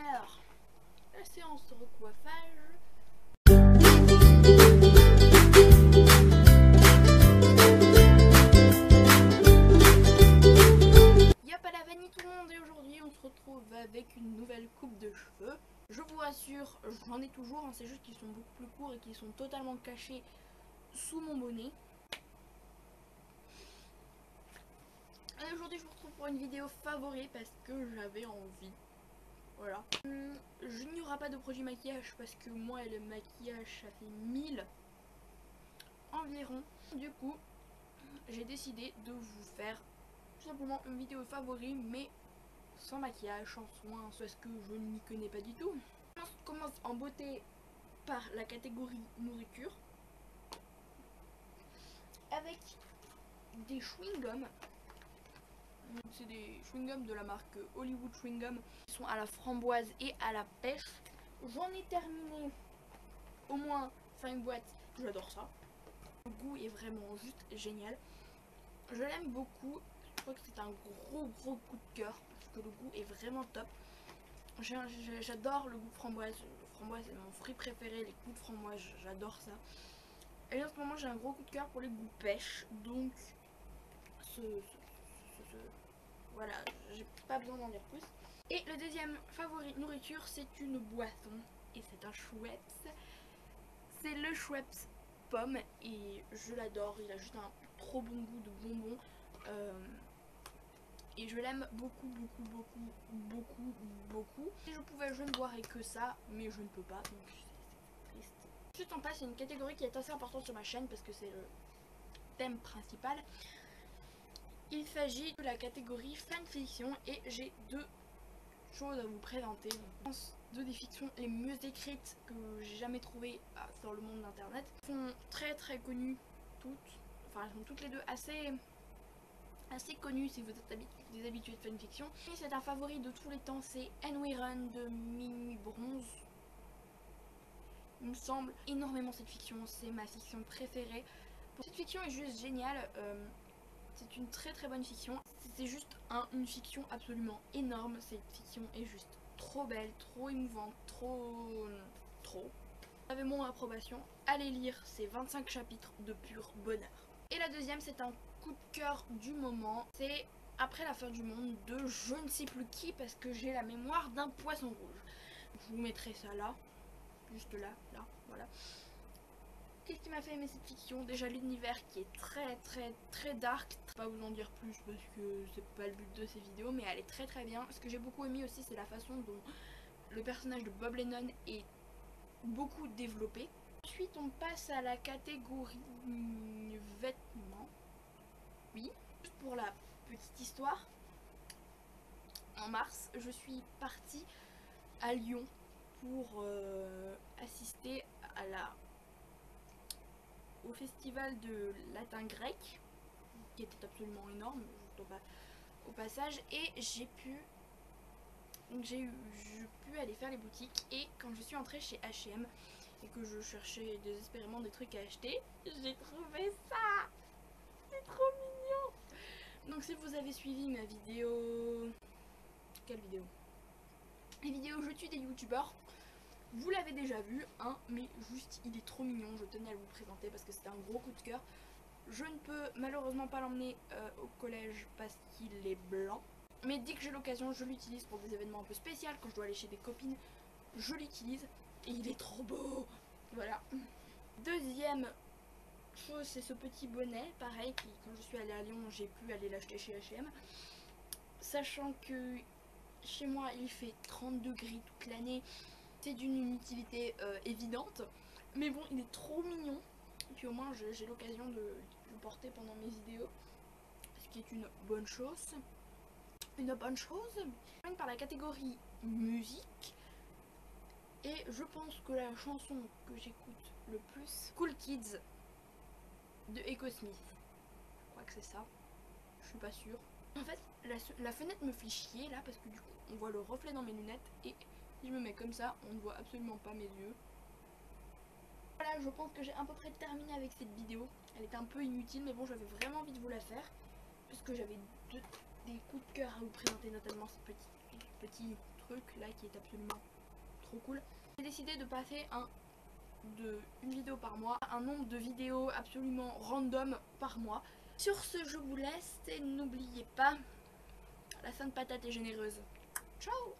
Alors, la séance de recoiffage. Y'a pas la vanille tout le monde et aujourd'hui on se retrouve avec une nouvelle coupe de cheveux. Je vous rassure, j'en ai toujours, hein, c'est juste qu'ils sont beaucoup plus courts et qu'ils sont totalement cachés sous mon bonnet. Et aujourd'hui je vous retrouve pour une vidéo favorite parce que j'avais envie. Voilà. Il n'y aura pas de produit maquillage parce que moi et le maquillage ça fait 1000 environ. Du coup, j'ai décidé de vous faire tout simplement une vidéo favori mais sans maquillage, sans soin, parce que je ne m'y connais pas du tout. On commence en beauté par la catégorie nourriture avec des chewing-gums. C'est des chewing-gums de la marque Hollywood Chewing Gum. Ils sont à la framboise et à la pêche. J'en ai terminé au moins 5 boîtes. J'adore ça. Le goût est vraiment juste génial. Je l'aime beaucoup. Je crois que c'est un gros coup de cœur parce que le goût est vraiment top. J'adore le goût de framboise. Le framboise est mon fruit préféré. Les goûts de framboise, j'adore ça. Et en ce moment, j'ai un gros coup de cœur pour les goûts pêche. Donc, voilà, j'ai pas besoin d'en dire plus. Et le deuxième favori nourriture, c'est une boisson. Et c'est un Schweppes. C'est le Schweppes pomme. Et je l'adore. Il a juste un trop bon goût de bonbon. Et je l'aime beaucoup. Si je pouvais, je ne boirais que ça. Mais je ne peux pas. Donc c'est triste. Ensuite, on passe à une catégorie qui est assez importante sur ma chaîne. Parce que c'est le thème principal. Il s'agit de la catégorie fanfiction et j'ai deux choses à vous présenter. Donc, deux des fictions les mieux écrites que j'ai jamais trouvées sur le monde d'internet. Elles sont très connues toutes. Enfin, elles sont toutes les deux assez connues si vous êtes des habitués de fanfiction. Et c'est un favori de tous les temps, c'est Enwiron de Minuit Bronze. Il me semble énormément cette fiction, c'est ma fiction préférée. Cette fiction est juste géniale. C'est une très bonne fiction. C'est juste une fiction absolument énorme. Cette fiction est juste trop belle, trop émouvante, trop. Vous avez mon approbation. Allez lire ces 25 chapitres de pur bonheur. Et la deuxième, c'est un coup de cœur du moment. C'est Après la fin du monde de je ne sais plus qui parce que j'ai la mémoire d'un poisson rouge. Je vous mettrai ça là. Juste là, voilà. Qu'est-ce qui m'a fait aimer cette fiction? Déjà l'univers qui est très dark. Je vais pas vous en dire plus parce que c'est pas le but de ces vidéos, mais elle est très bien. Ce que j'ai beaucoup aimé aussi, c'est la façon dont le personnage de Bob Lennon est beaucoup développé. Ensuite on passe à la catégorie vêtements. Oui, juste pour la petite histoire, en mars je suis partie à Lyon pour assister au festival de latin grec qui était absolument énorme au passage, et j'ai pu aller faire les boutiques. Et quand je suis entrée chez H&M et que je cherchais désespérément des trucs à acheter, j'ai trouvé ça. C'est trop mignon. Donc si vous avez suivi ma vidéo, quelle vidéo, les vidéos je tue des youtubeurs, vous l'avez déjà vu, hein, mais juste il est trop mignon. Je tenais à vous présenter parce que c'était un gros coup de cœur. Je ne peux malheureusement pas l'emmener au collège parce qu'il est blanc. Mais dès que j'ai l'occasion, je l'utilise pour des événements un peu spéciaux. Quand je dois aller chez des copines, je l'utilise. Et il est trop beau. Voilà. Deuxième chose, c'est ce petit bonnet. Pareil, qui, quand je suis allée à Lyon, j'ai pu aller l'acheter chez H&M. Sachant que chez moi, il fait 30 degrés toute l'année. C'est d'une utilité évidente. Mais bon, il est trop mignon. Et puis au moins, j'ai l'occasion de le porter pendant mes vidéos. Ce qui est une bonne chose. Par la catégorie musique. Et je pense que la chanson que j'écoute le plus, Cool Kids de Echo Smith. Je crois que c'est ça. Je suis pas sûre. En fait, la fenêtre me fait chier là parce que du coup, on voit le reflet dans mes lunettes. Et si je me mets comme ça, on ne voit absolument pas mes yeux. Voilà, je pense que j'ai à peu près terminé avec cette vidéo. Elle était un peu inutile, mais bon, j'avais vraiment envie de vous la faire. Puisque j'avais des coups de cœur à vous présenter, notamment ce petit truc là qui est absolument trop cool. J'ai décidé de passer une vidéo par mois, un nombre de vidéos absolument random par mois. Sur ce, je vous laisse et n'oubliez pas, la Sainte Patate est généreuse. Ciao!